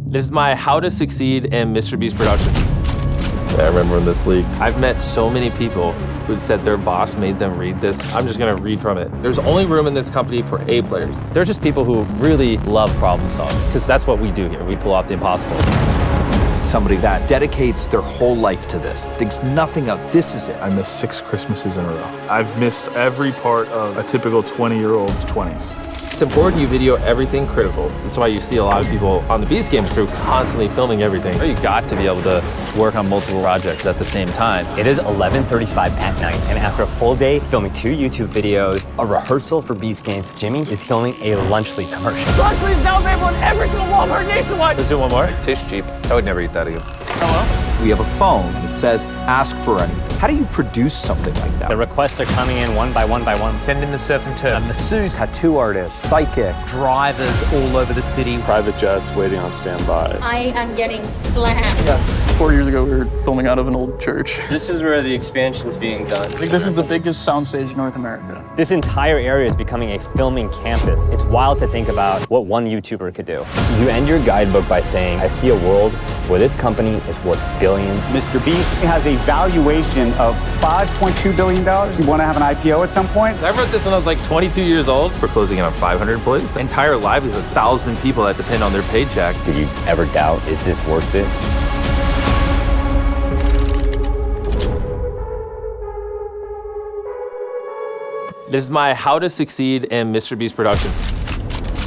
This is my How to Succeed in MrBeast production. Yeah, I remember when this leaked. I've met so many people who said their boss made them read this. I'm just gonna read from it. There's only room in this company for A players. They're just people who really love problem solving, because that's what we do here. We pull off the impossible. Somebody that dedicates their whole life to this, thinks nothing of this is it. I missed 6 Christmases in a row. I've missed every part of a typical 20-year-old's 20s. It's important you video everything critical. That's why you see a lot of people on the Beast Games crew constantly filming everything. You've got to be able to work on multiple projects at the same time. It is 11:35 at night, and after a full day filming 2 YouTube videos, a rehearsal for Beast Games, Jimmy is filming a Lunchly commercial. Lunchly is now available on every single Walmart nationwide. Let's do one more. It tastes cheap. I would never eat that again. Hello? We have a phone that says, ask for anything. How do you produce something like that? The requests are coming in one by one by one. Send in the surf and turf. Masseuse, tattoo artist, psychic, Drivers all over the city. Private jets waiting on standby. I am getting slammed. Yeah, 4 years ago we were filming out of an old church. This is where the expansion's being done. I think this is the biggest soundstage in North America. This entire area is becoming a filming campus. It's wild to think about what one YouTuber could do. You end your guidebook by saying, I see a world where this company is worth billions. MrBeast has a valuation of $5.2 billion. You want to have an IPO at some point? I wrote this when I was like 22 years old. We're closing in on 500 employees. The entire livelihood, 1,000 people that depend on their paycheck. Did you ever doubt, is this worth it? This is my How to Succeed in MrBeast productions.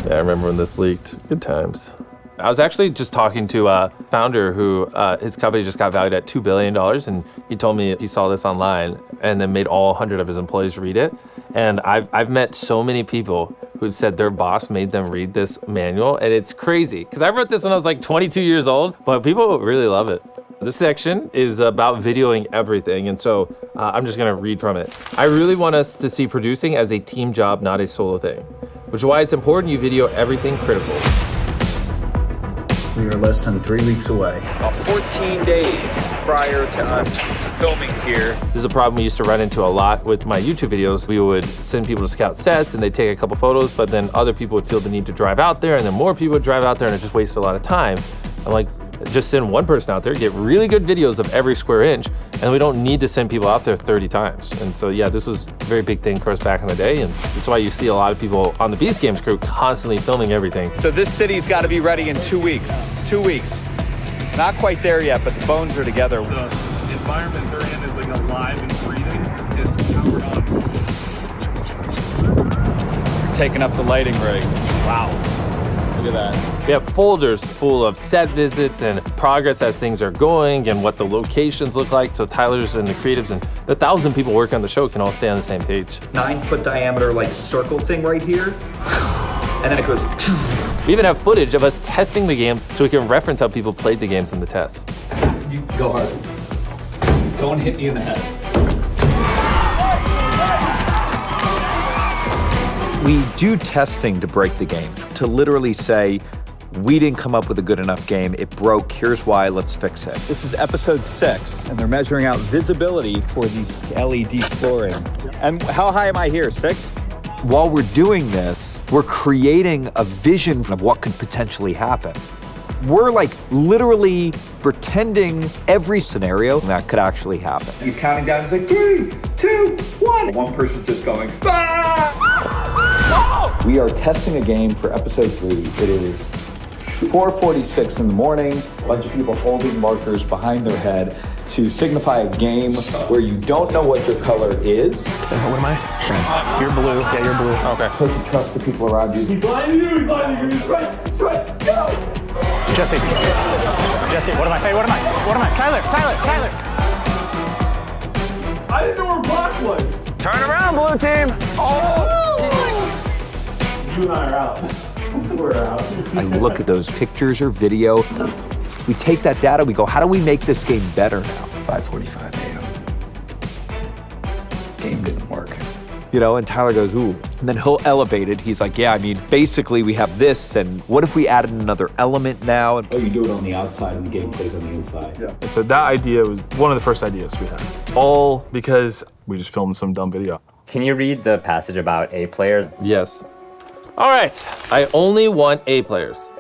Yeah, I remember when this leaked. Good times. I was actually just talking to a founder who his company just got valued at $2 billion, and he told me he saw this online and then made all 100 of his employees read it. And I've met so many people who said their boss made them read this manual, and it's crazy. Because I wrote this when I was like 22 years old, but people really love it. This section is about videoing everything, and so I'm just gonna read from it. I really want us to see producing as a team job, not a solo thing, which is why it's important you video everything critical. We are less than 3 weeks away. About 14 days prior to us filming here. This is a problem we used to run into a lot with my YouTube videos. We would send people to scout sets and they'd take a couple photos, but then other people would feel the need to drive out there, and then more people would drive out there, and it just wasted a lot of time. I'm like, just send one person out there, get really good videos of every square inch, and we don't need to send people out there 30 times. And so yeah, this was a very big thing for us back in the day, and that's why you see a lot of people on the Beast Games crew constantly filming everything. So this city's got to be ready in 2 weeks. 2 weeks. Not quite there yet, but the bones are together. The environment they're in is like alive and breathing. It's powered on. You're taking up the lighting rig. Wow. Look at that. We have folders full of set visits and progress as things are going and what the locations look like. So Tyler's and the creatives and the 1,000 people working on the show can all stay on the same page. 9-foot diameter, like circle thing right here. And then it goes. We even have footage of us testing the games so we can reference how people played the games in the tests. You go hard. Don't hit me in the head. We do testing to break the games, to literally say, we didn't come up with a good enough game, it broke, here's why, let's fix it. This is episode 6, and they're measuring out visibility for these LED flooring. And how high am I here, 6? While we're doing this, we're creating a vision of what could potentially happen. We're like literally pretending every scenario that could actually happen. He's counting down, he's like 3, 2, 1. One person's just going, ah! We are testing a game for episode 3. It is 4:46 in the morning. A bunch of people holding markers behind their head to signify a game where you don't know what your color is. What am I? You're blue. Yeah, you're blue. Okay. You're supposed to trust the people around you. He's lying to you, he's lying to you. He's right, go! Jesse. Jesse, what am I? Hey, what am I? What am I? Tyler. I didn't know where Brock was. Turn around, blue team. Oh! You and I are out. We're out. I look at those pictures or video. We take that data, we go, how do we make this game better now? 5:45 a.m. Game didn't work. You know, and Tyler goes, ooh. And then he'll elevate it. He's like, yeah, I mean, basically we have this, and what if we added another element now? Oh, you do it on the outside and the game plays on the inside. Yeah. And so that idea was one of the first ideas we had. All because we just filmed some dumb video. Can you read the passage about A players? Yes. All right, I only want A players.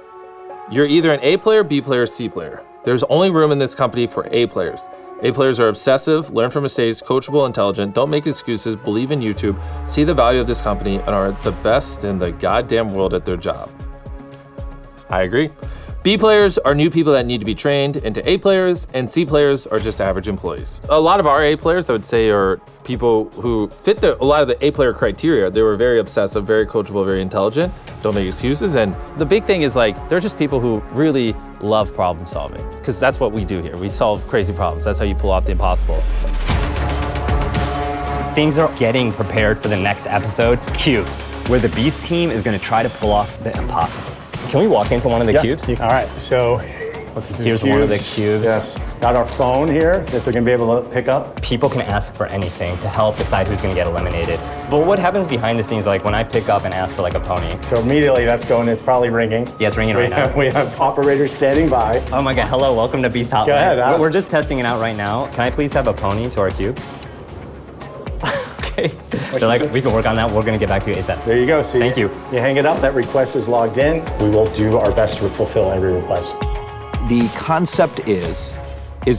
You're either an A player, B player, C player. There's only room in this company for A players. A players are obsessive, learn from mistakes, coachable, intelligent, don't make excuses, believe in YouTube, see the value of this company, and are the best in the goddamn world at their job. I agree. B players are new people that need to be trained into A players, and C players are just average employees. A lot of our A players, I would say, are people who fit a lot of the A player criteria. They were very obsessive, very coachable, very intelligent, don't make excuses, and The big thing is like, they're just people who really love problem solving, because that's what we do here. We solve crazy problems. That's how you pull off the impossible. Things are getting prepared for the next episode, Cubes, where the Beast team is gonna try to pull off the impossible. Can we walk into one of the cubes? All right, so Here's one of the cubes. Yes. Got our phone here that they're gonna be able to pick up. People can ask for anything to help decide who's gonna get eliminated. But what happens behind the scenes, like when I pick up and ask for like a pony? So immediately that's going, it's probably ringing. Yeah, it's ringing right now. We have operators standing by. Oh my God, hello, welcome to Beast Hotline. Go ahead, ask. We're just testing it out right now. Can I please have a pony to our cube? Okay. They're like, we can work on that. We're gonna get back to you ASAP. There you go. So Thank you. You hang it up, that request is logged in. We will do our best to fulfill every request. The concept is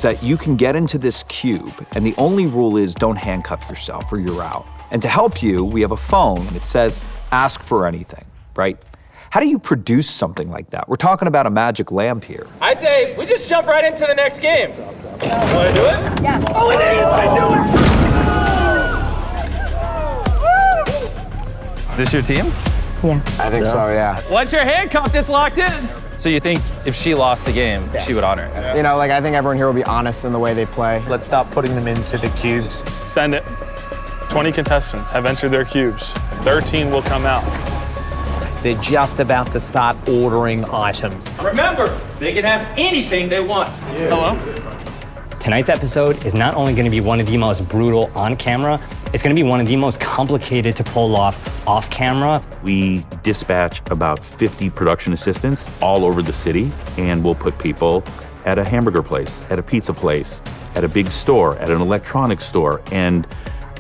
that you can get into this cube, and the only rule is don't handcuff yourself or you're out. And to help you, we have a phone, and it says, ask for anything, right? How do you produce something like that? We're talking about a magic lamp here. I say we just jump right into the next game. Want to do it? Yes. Oh, it is! I knew it! Is this your team? Yeah. I think so, yeah. Once you're handcuffed, it's locked in. So you think if she lost the game, she would honor it? You know, like, I think everyone here will be honest in the way they play. Let's stop putting them into the cubes. Send it. 20 contestants have entered their cubes. 13 will come out. They're just about to start ordering items. Remember, they can have anything they want. Hello? Tonight's episode is not only gonna be one of the most brutal on camera, it's gonna be one of the most complicated to pull off camera. We dispatch about 50 production assistants all over the city, and we'll put people at a hamburger place, at a pizza place, at a big store, at an electronics store, and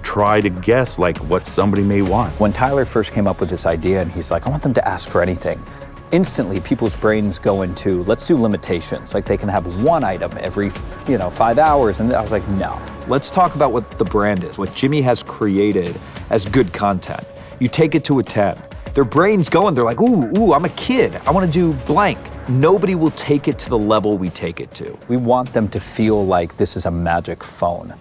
try to guess like what somebody may want. When Tyler first came up with this idea and he's like, I want them to ask for anything, instantly people's brains go into, let's do limitations. Like they can have one item every, 5 hours. And I was like, no. Let's talk about what the brand is, what Jimmy has created as good content. You take it to a 10. Their brain's going, they're like, ooh, I'm a kid. I want to do blank. Nobody will take it to the level we take it to. We want them to feel like this is a magic phone.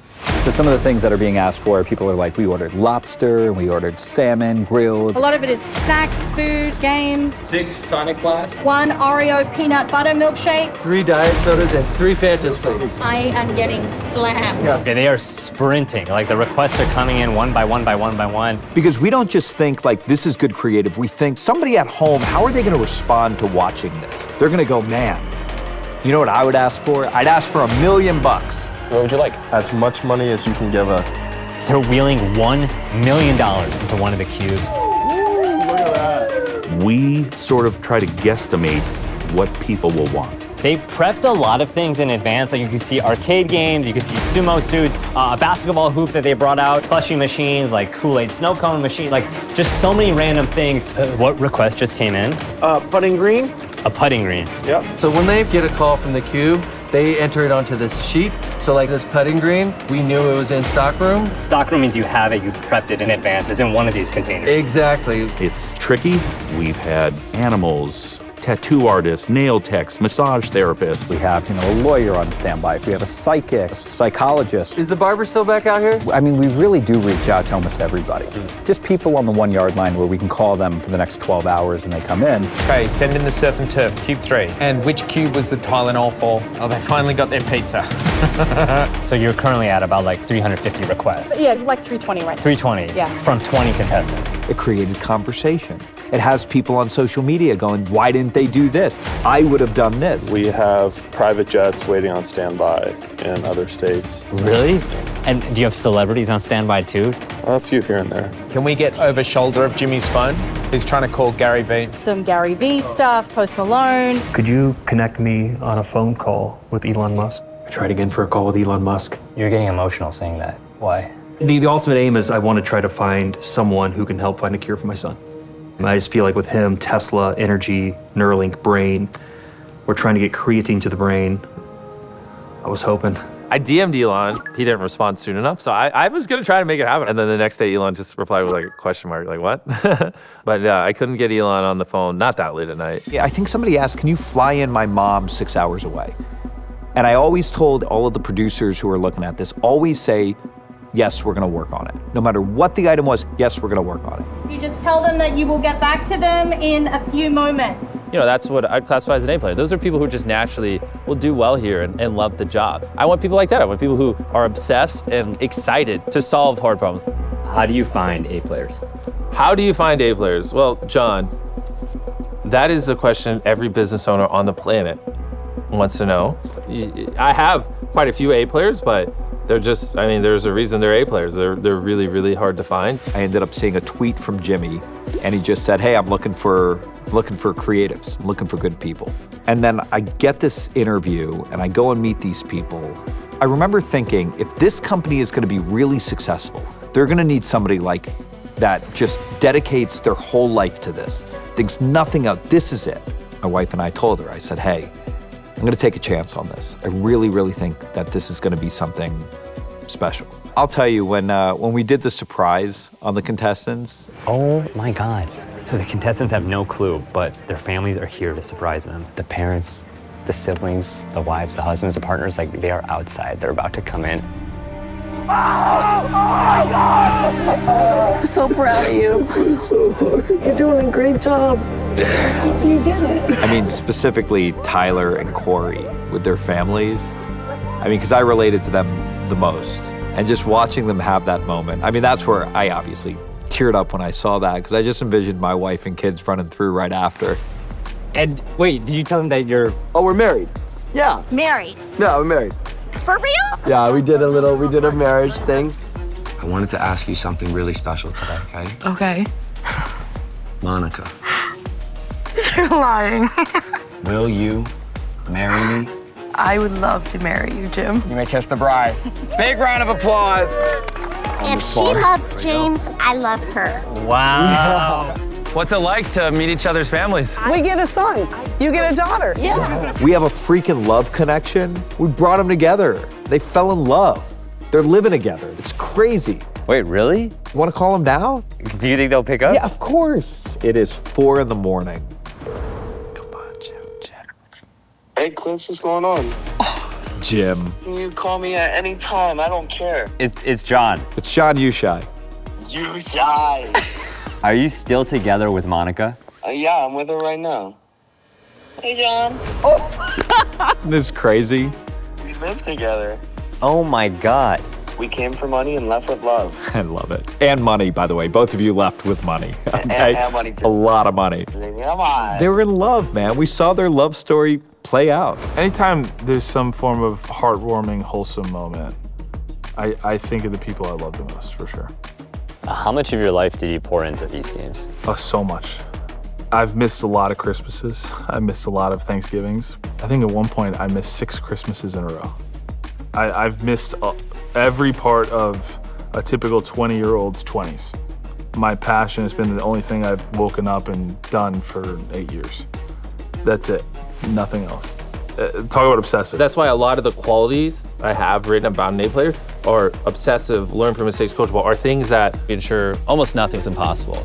So some of the things that are being asked for, people are like, we ordered lobster, we ordered salmon, grilled. A lot of it is snacks, food, games. 6 Sonic Blast. 1 Oreo peanut butter milkshake. 3 Diet Sodas and 3 Fantas, please. I am getting slammed. Okay, they are sprinting. Like the requests are coming in one by one by one by one. Because we don't just think like this is good creative. We think somebody at home, how are they going to respond to watching this? They're going to go, man, you know what I would ask for? I'd ask for $1 million. What would you like? As much money as you can give us. They're wheeling $1 million into one of the cubes. Look at that. We sort of try to guesstimate what people will want. They prepped a lot of things in advance. Like you can see arcade games, you can see sumo suits, a basketball hoop that they brought out, slushie machines, like Kool-Aid snow cone machine, like just so many random things. So what request just came in? Putting green? A putting green. Yep. So when they get a call from the cube, they enter it onto this sheet. So like this putting green, we knew it was in stockroom. Stockroom means you have it, you prepped it in advance. It's in one of these containers. Exactly. It's tricky. We've had animals, tattoo artists, nail techs, massage therapists. We have, a lawyer on standby. We have a psychic, a psychologist. Is the barber still back out here? I mean, we really do reach out to almost everybody. Just people on the 1 yard line where we can call them for the next 12 hours and they come in. Okay, send in the surf and turf, cube 3. And which cube was the Tylenol for? Oh, they finally got their pizza. So you're currently at about like 350 requests. Yeah, like 320 right now. 320 Yeah. from 20 contestants. It created conversation. It has people on social media going, why didn't they do this? I would have done this. We have private jets waiting on standby in other states. Really? And do you have celebrities on standby too? A few here and there. Can we get over shoulder of Jimmy's phone? He's trying to call Gary Vee. Some Gary Vee stuff, Post Malone. Could you connect me on a phone call with Elon Musk? I tried again for a call with Elon Musk. You're getting emotional saying that. Why? The ultimate aim is I want to try to find someone who can help find a cure for my son. I just feel like with him, Tesla, energy, Neuralink, brain, We're trying to get creatine to the brain. I was hoping. I DM'd Elon. He didn't respond soon enough, so I was gonna try to make it happen. And then the next day, Elon just replied with like a question mark, like what? But I couldn't get Elon on the phone, not that late at night. Yeah, I think somebody asked, can you fly in my mom 6 hours away? And I always told all of the producers who are looking at this, always say, yes, we're gonna work on it. No matter what the item was, yes, we're gonna work on it. You just tell them that you will get back to them in a few moments. You know, that's what I'd classify as an A player. Those are people who just naturally will do well here and love the job. I want people like that. I want people who are obsessed and excited to solve hard problems. How do you find A players? How do you find A players? Well, John, that is a question every business owner on the planet wants to know. I have quite a few A players, but they're just, I mean, there's a reason they're A players. They're really, really hard to find. I ended up seeing a tweet from Jimmy, and he just said, hey, I'm looking for creatives. I'm looking for good people. And then I get this interview, and I go and meet these people. I remember thinking, if this company is gonna be really successful, they're gonna need somebody like that just dedicates their whole life to this, thinks nothing else, this is it. My wife and I told her, I said, hey, I'm gonna take a chance on this. I really, really think that this is gonna be something special. I'll tell you, when we did the surprise on the contestants. Oh my God. So the contestants have no clue, but their families are here to surprise them. The parents, the siblings, the wives, the husbands, the partners, like they are outside. They're about to come in. Oh my God! I'm so proud of you. It's so hard. You're doing a great job. You did it. I mean, specifically Tyler and Corey with their families. I mean, because I related to them the most. And just watching them have that moment. I mean, that's where I obviously teared up when I saw that, because I just envisioned my wife and kids running through right after. And wait, did you tell them that you're... Oh, we're married. Yeah. Married. Yeah, we're married. For real? Yeah, we did a marriage thing. I wanted to ask you something really special today, okay? Okay. Monica, You're lying. will you marry me? I would love to marry you, Jim. You may kiss the bride. Big round of applause. If she loves James, I love her. Wow. What's it like to meet each other's families? We get a son. You get a daughter. Yeah. We have a freaking love connection. We brought them together. They fell in love. They're living together. It's crazy. Wait, really? You want to call them now? Do you think they'll pick up? Yeah, of course. It is 4 a.m. Hey, Clint, what's going on? Jim. You call me at any time. I don't care. It's John. It's John Ushai. You shy. Are you still together with Monica? Yeah, I'm with her right now. Hey, John. This is crazy. We live together. Oh my God. We came for money and left with love. I love it. And money, by the way. Both of you left with money. Okay? And money, too. A lot of money. Come on. They were in love, man. We saw their love story play out. Anytime there's some form of heartwarming, wholesome moment, I think of the people I love the most, for sure. How much of your life did you pour into these games? Oh, so much. I've missed a lot of Christmases. I missed a lot of Thanksgivings. I think at one point I missed 6 Christmases in a row. I've missed every part of a typical 20-year-old's 20s. My passion has been the only thing I've woken up and done for 8 years. That's it, nothing else. Talk about obsessive. That's why a lot of the qualities I have written about an A player are obsessive, learn from mistakes, coachable, are things that ensure almost nothing's impossible.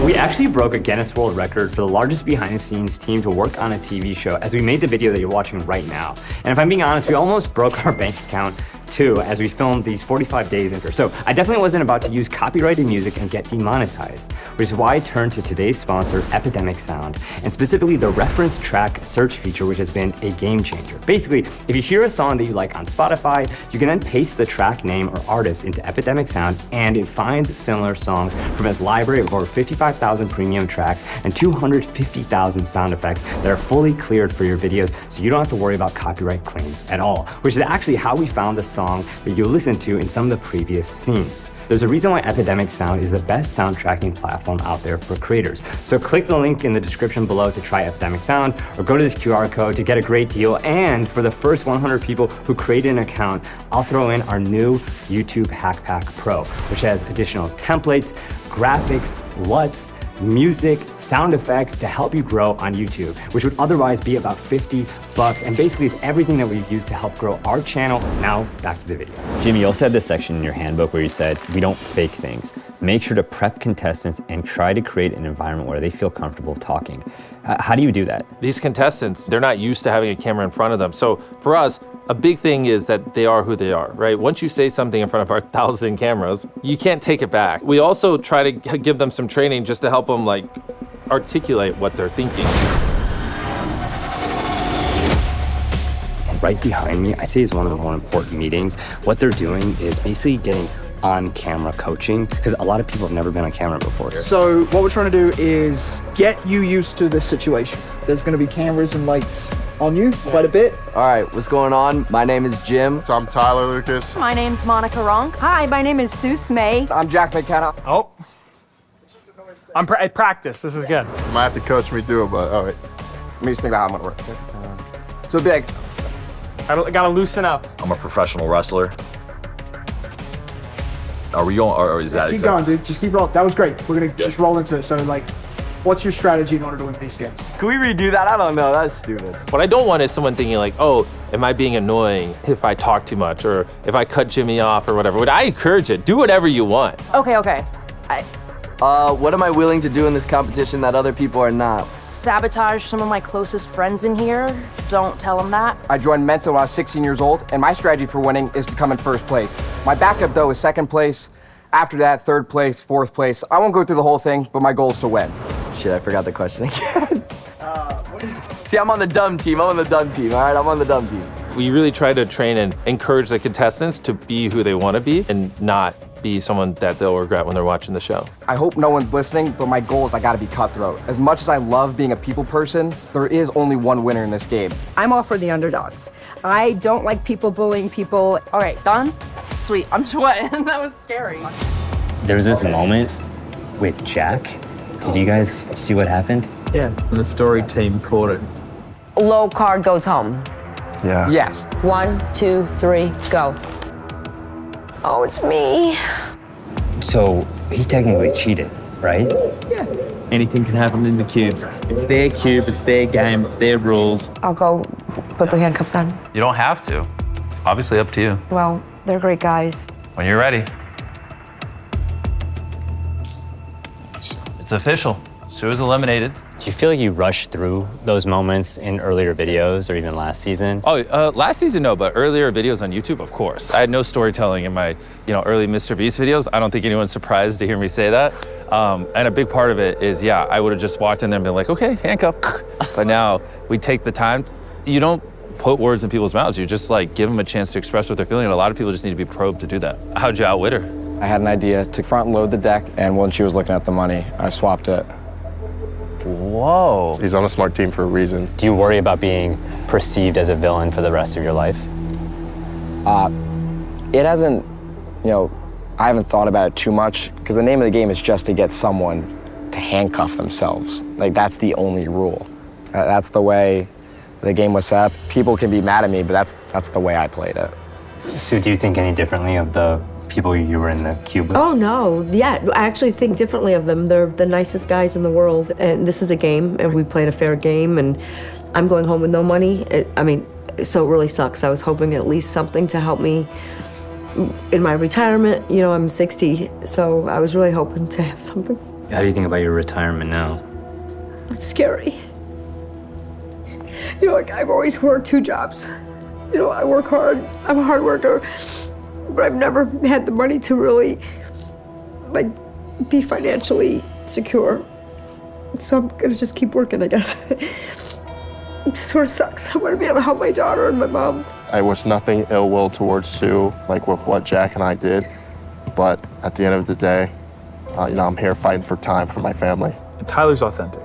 We actually broke a Guinness World Record for the largest behind-the-scenes team to work on a TV show as we made the video that you're watching right now. And if I'm being honest, we almost broke our bank account too as we filmed these 45 days in. So I definitely wasn't about to use copyrighted music and get demonetized, which is why I turned to today's sponsor, Epidemic Sound, and specifically the reference track search feature, which has been a game changer. Basically, if you hear a song that you like on Spotify, you can then paste the track name or artist into Epidemic Sound, and it finds similar songs from its library of over 55,000 premium tracks and 250,000 sound effects that are fully cleared for your videos, so you don't have to worry about copyright claims at all, which is actually how we found the song that you listened to in some of the previous scenes. There's a reason why Epidemic Sound is the best sound tracking platform out there for creators. So click the link in the description below to try Epidemic Sound, or go to this QR code to get a great deal. And for the first 100 people who create an account, I'll throw in our new YouTube Hack Pack Pro, which has additional templates, graphics, LUTs, music, sound effects to help you grow on YouTube, which would otherwise be about $50. And basically it's everything that we've used to help grow our channel. Now back to the video. Jimmy, you also had this section in your handbook where you said, we don't fake things. Make sure to prep contestants and try to create an environment where they feel comfortable talking. How do you do that? These contestants, they're not used to having a camera in front of them. So for us, a big thing is that they are who they are, right? Once you say something in front of our 1,000 cameras, you can't take it back. We also try to give them some training just to help them like articulate what they're thinking. And right behind me, I'd say is one of the more important meetings. What they're doing is basically getting on-camera coaching, because a lot of people have never been on camera before. So what we're trying to do is get you used to this situation. There's going to be cameras and lights on you quite a bit. All right, what's going on? My name is Jim. So I'm Tyler Lucas. My name's Monica Ronk. Hi, my name is Seuss May. I'm Jack McKenna. Oh. I'm at practice. This is good. You might have to coach me through it, but all right. Let me just think about how I'm gonna work. So big. I gotta loosen up. I'm a professional wrestler. Are we going, or is that Keep going, dude. Just keep rolling. That was great. We're gonna just roll into it. So like, what's your strategy in order to win these games? Can we redo that? I don't know. That's stupid. What I don't want is someone thinking like, oh, am I being annoying if I talk too much or if I cut Jimmy off or whatever. But I encourage it. Do whatever you want. Okay. What am I willing to do in this competition that other people are not? Sabotage some of my closest friends in here. Don't tell them that. I joined Mensa when I was 16 years old, and my strategy for winning is to come in first place. My backup, though, is second place. After that, third place, fourth place. I won't go through the whole thing, but my goal is to win. Shit, I forgot the question again. See, I'm on the dumb team. I'm on the dumb team, all right? I'm on the dumb team. We really try to train and encourage the contestants to be who they want to be and not be someone that they'll regret when they're watching the show. I hope no one's listening, but my goal is I gotta be cutthroat. As much as I love being a people person, there is only one winner in this game. I'm all for the underdogs. I don't like people bullying people. All right, done? Sweet, I'm sweating. That was scary. There was this moment with Jack. Did you guys see what happened? Yeah. And the story team caught it. Low card goes home. Yeah. Yes. 1, 2, 3, go. Oh, it's me. So he technically cheated, right? Yeah. Anything can happen in the cubes. It's their cube, it's their game, it's their rules. I'll go put the handcuffs on. You don't have to. It's obviously up to you. Well, they're great guys. When you're ready. It's official. Sue is eliminated. Do you feel like you rushed through those moments in earlier videos or even last season? Oh, last season, no, but earlier videos on YouTube, of course. I had no storytelling in my, early MrBeast videos. I don't think anyone's surprised to hear me say that. And a big part of it is, yeah, I would have just walked in there and been like, okay, handcuff. But now we take the time. You don't put words in people's mouths. You just like give them a chance to express what they're feeling. And a lot of people just need to be probed to do that. How'd you outwit her? I had an idea to front load the deck, and when she was looking at the money, I swapped it. Whoa. He's on a smart team for a reason. Do you worry about being perceived as a villain for the rest of your life? It hasn't, I haven't thought about it too much, because the name of the game is just to get someone to handcuff themselves. Like, that's the only rule. That's the way the game was set up. People can be mad at me, but that's the way I played it. So do you think any differently of the people you were in the cube with? Oh, no. Yeah, I actually think differently of them. They're the nicest guys in the world. And this is a game, and we played a fair game, and I'm going home with no money. So it really sucks. I was hoping at least something to help me in my retirement. I'm 60, so I was really hoping to have something. How do you think about your retirement now? It's scary. I've always worked 2 jobs. I work hard. I'm a hard worker. But I've never had the money to really, be financially secure. So I'm gonna just keep working, I guess. It sort of sucks. I want to be able to help my daughter and my mom. I wish nothing ill will towards Sue, like with what Jack and I did. But at the end of the day, I'm here fighting for time for my family. And Tyler's authentic.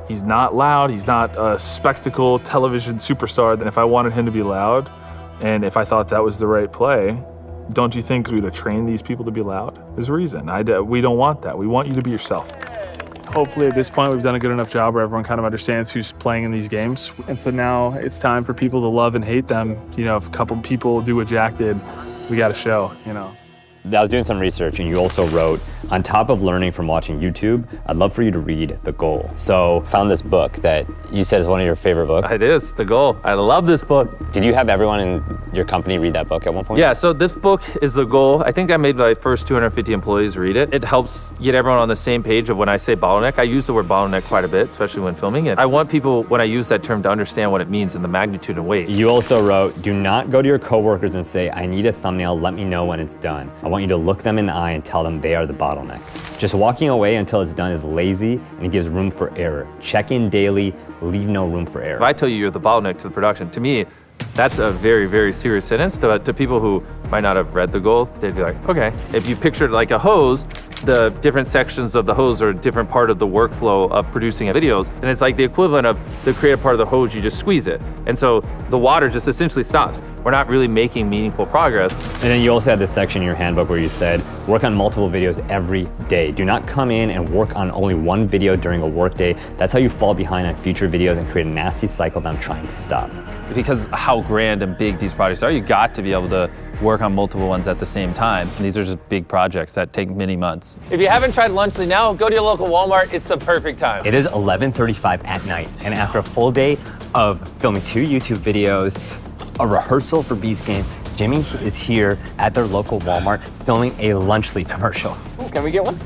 He's not loud. He's not a spectacle television superstar. Then if I wanted him to be loud, and if I thought that was the right play, don't you think we'd have trained these people to be loud? There's a reason. We don't want that. We want you to be yourself. Hopefully at this point we've done a good enough job where everyone kind of understands who's playing in these games. And so now it's time for people to love and hate them. If a couple people do what Jack did, we got to show, I was doing some research and you also wrote, on top of learning from watching YouTube, I'd love for you to read The Goal. So found this book that you said is one of your favorite books. It is, The Goal. I love this book. Did you have everyone in your company read that book at one point? Yeah, so this book is The Goal. I think I made my first 250 employees read it. It helps get everyone on the same page of when I say bottleneck. I use the word bottleneck quite a bit, especially when filming it. I want people, when I use that term, to understand what it means and the magnitude and weight. You also wrote, do not go to your coworkers and say, I need a thumbnail, let me know when it's done. I want you to look them in the eye and tell them they are the bottleneck. Just walking away until it's done is lazy and it gives room for error. Check in daily, leave no room for error. If I tell you you're the bottleneck to the production, to me, that's a very, very serious sentence. To people who might not have read The Goal, they'd be like, okay. If you picture it like a hose, the different sections of the hose are a different part of the workflow of producing videos, then it's like the equivalent of the creative part of the hose, you just squeeze it. And so the water just essentially stops. We're not really making meaningful progress. And then you also had this section in your handbook where you said, work on multiple videos every day. Do not come in and work on only one video during a work day. That's how you fall behind on future videos and create a nasty cycle that I'm trying to stop. Because how grand and big these projects are, you got to be able to work on multiple ones at the same time. And these are just big projects that take many months. If you haven't tried Lunchly now, go to your local Walmart. It's the perfect time. It is 11:35 at night, and after a full day of filming 2 YouTube videos, a rehearsal for Beast Games, Jimmy is here at their local Walmart filming a Lunchly commercial. Can we get one?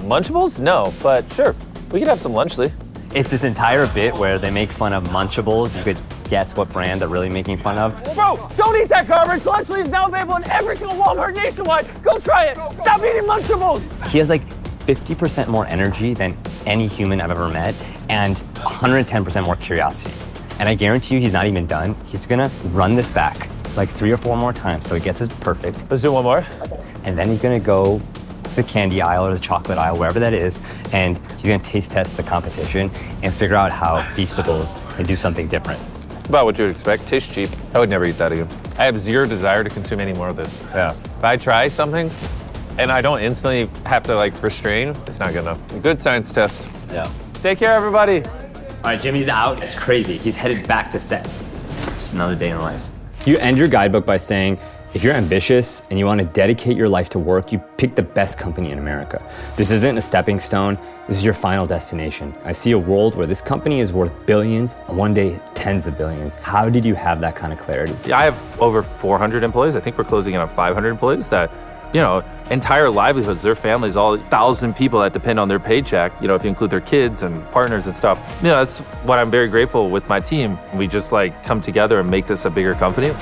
Munchables? No, but sure. We could have some Lunchly. It's this entire bit where they make fun of Munchables. You could guess what brand they're really making fun of. Bro, don't eat that garbage. Lunchly is now available in every single Walmart nationwide. Go try it. Stop eating Munchables. He has like 50% more energy than any human I've ever met and 110% more curiosity. And I guarantee you he's not even done. He's gonna run this back like 3 or 4 more times so he gets it perfect. Let's do one more. And then he's gonna go the candy aisle or the chocolate aisle, wherever that is, and he's gonna taste test the competition and figure out how Feastables can do something different. About what you would expect. Tastes cheap. I would never eat that again. I have zero desire to consume any more of this. Yeah. If I try something and I don't instantly have to like restrain, it's not good enough. Good science test. Yeah. Take care, everybody. All right, Jimmy's out. It's crazy. He's headed back to set. Just another day in life. You end your guidebook by saying, if you're ambitious and you want to dedicate your life to work, you pick the best company in America. This isn't a stepping stone, this is your final destination. I see a world where this company is worth billions, and one day tens of billions. How did you have that kind of clarity? Yeah, I have over 400 employees. I think we're closing in on 500 employees that, you know, entire livelihoods, their families, all 1,000 people that depend on their paycheck, you know, if you include their kids and partners and stuff. You know, that's what I'm very grateful with my team. We just like come together and make this a bigger company.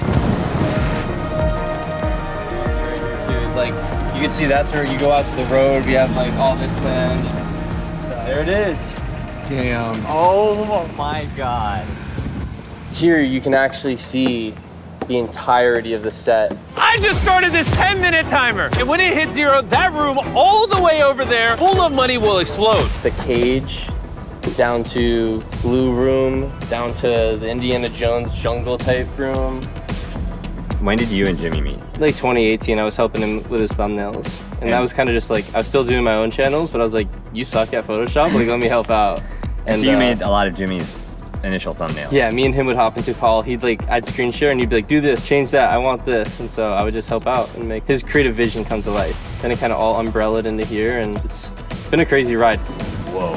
Like, you can see that's where you go out to the road. We have like all this land. There it is. Damn. Oh my God. Here you can actually see the entirety of the set. I just started this 10-minute timer, and when it hits 0, that room all the way over there full of money will explode. The cage, down to Blue Room, down to the Indiana Jones jungle type room. When did you and Jimmy meet? Like 2018, I was helping him with his thumbnails. And that was kind of just like, I was still doing my own channels, but I was like, you suck at Photoshop, like let me help out. And so you made a lot of Jimmy's initial thumbnails. Yeah, me and him would hop into a call. I'd screen share and he'd be like, do this, change that, I want this. And so I would just help out and make his creative vision come to life. And it kind of all umbrellaed into here, and it's been a crazy ride. Whoa.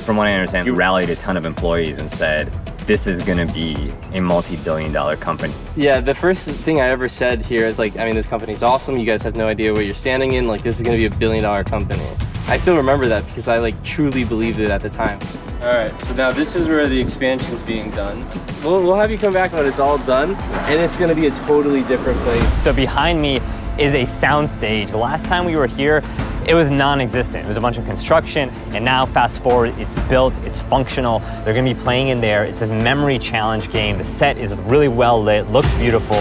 From what I understand, you rallied a ton of employees and said, this is gonna be a multi-billion-dollar company. Yeah, the first thing I ever said here is like, I mean, this company's awesome. You guys have no idea what you're standing in. Like, this is gonna be $1 billion company. I still remember that because I like truly believed it at the time. All right, so now this is where the expansion's being done. We'll have you come back when it's all done, and it's gonna be a totally different place. So behind me is a sound stage. The last time we were here, it was non-existent. It was a bunch of construction, and now fast forward, it's built, it's functional. They're gonna be playing in there. It's this memory challenge game. The set is really well lit, looks beautiful.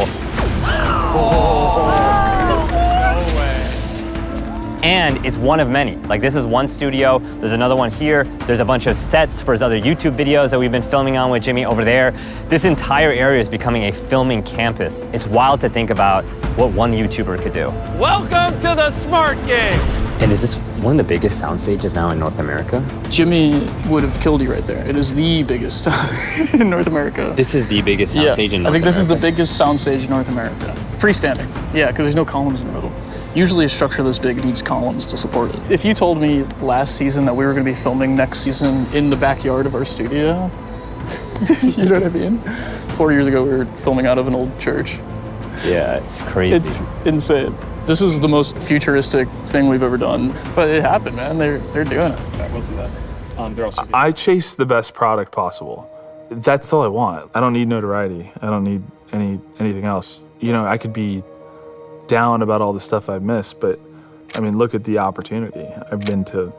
And it's one of many. Like, this is one studio, there's another one here, there's a bunch of sets for his other YouTube videos that we've been filming on with Jimmy over there. This entire area is becoming a filming campus. It's wild to think about what one YouTuber could do. Welcome to the Smart Game. And is this one of the biggest sound stages now in North America? Jimmy would have killed you right there. It is the biggest in North America. This is the biggest sound stage in North America? I think this is the biggest sound stage in North America. Freestanding, yeah, because there's no columns in the middle. Usually a structure this big needs columns to support it. If you told me last season that we were going to be filming next season in the backyard of our studio, you know what I mean? 4 years ago, we were filming out of an old church. Yeah, it's crazy. It's insane. This is the most futuristic thing we've ever done. But it happened, man. They're doing it. We'll do that. I chase the best product possible. That's all I want. I don't need notoriety. I don't need anything else. You know, I could be down about all the stuff I've missed, but I mean, look at the opportunity. I've been to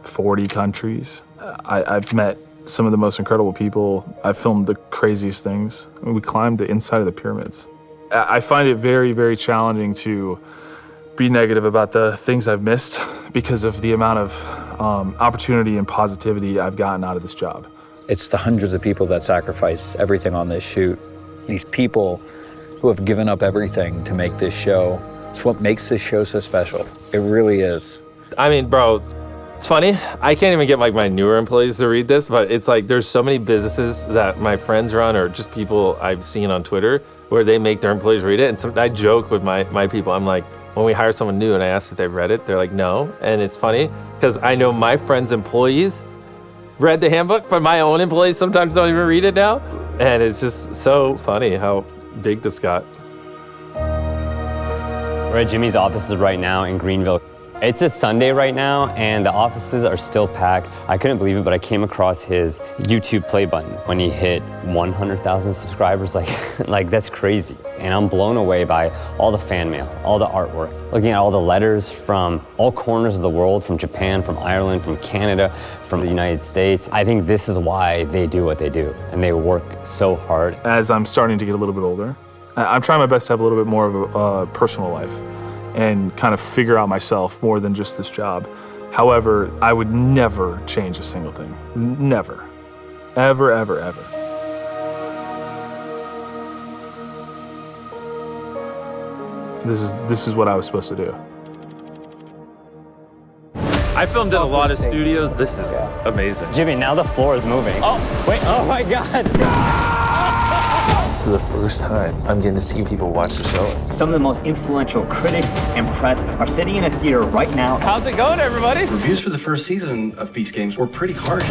40 countries. I've met some of the most incredible people. I've filmed the craziest things. I mean, we climbed the inside of the pyramids. I find it very, very challenging to be negative about the things I've missed because of the amount of opportunity and positivity I've gotten out of this job. It's the hundreds of people that sacrifice everything on this shoot. These people who have given up everything to make this show. It's what makes this show so special. It really is. I mean, bro, it's funny. I can't even get like my newer employees to read this, but it's like there's so many businesses that my friends run or just people I've seen on Twitter where they make their employees read it. And I joke with my people. I'm like, when we hire someone new and I ask if they've read it, they're like, no. And it's funny because I know my friends' employees read the handbook, but my own employees sometimes don't even read it now. And it's just so funny how big this got. We're at Jimmy's offices right now in Greenville. It's a Sunday right now, and the offices are still packed. I couldn't believe it, but I came across his YouTube play button when he hit 100,000 subscribers. Like that's crazy. And I'm blown away by all the fan mail, all the artwork, looking at all the letters from all corners of the world, from Japan, from Ireland, from Canada, from the United States. I think this is why they do what they do, and they work so hard. As I'm starting to get a little bit older, I'm trying my best to have a little bit more of a personal life and kind of figure out myself more than just this job. However, I would never change a single thing. Never. Ever, ever, ever. This is what I was supposed to do. I filmed in a lot of studios. This is amazing. Jimmy, now the floor is moving. Oh, wait, oh my God. This is the first time I'm getting to see people watch the show. Some of the most influential critics and press are sitting in a theater right now. How's it going, everybody? Reviews for the first season of Beast Games were pretty harsh.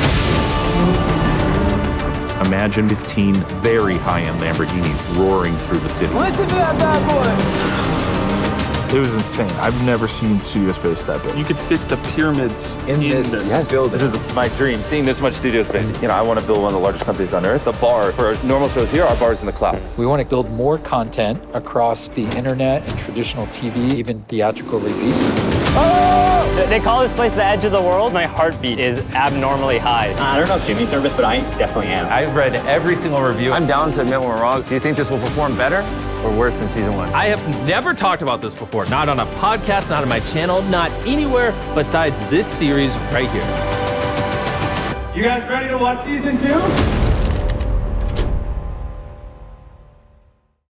Imagine 15 very high-end Lamborghinis roaring through the city. Listen to that bad boy! It was insane. I've never seen studio space that big. You could fit the pyramids in this building. This is my dream, seeing this much studio space. You know, I want to build one of the largest companies on earth. The bar, for normal shows here, our bar is in the cloud. We want to build more content across the internet and traditional TV, even theatrical release. Oh! They call this place the edge of the world. My heartbeat is abnormally high. I don't know if Jimmy's nervous, but I definitely am. I've read every single review. I'm down to admit when we're wrong. Do you think this will perform better or worse than season 1? I have never talked about this before. Not on a podcast, not on my channel, not anywhere besides this series right here. You guys ready to watch season 2?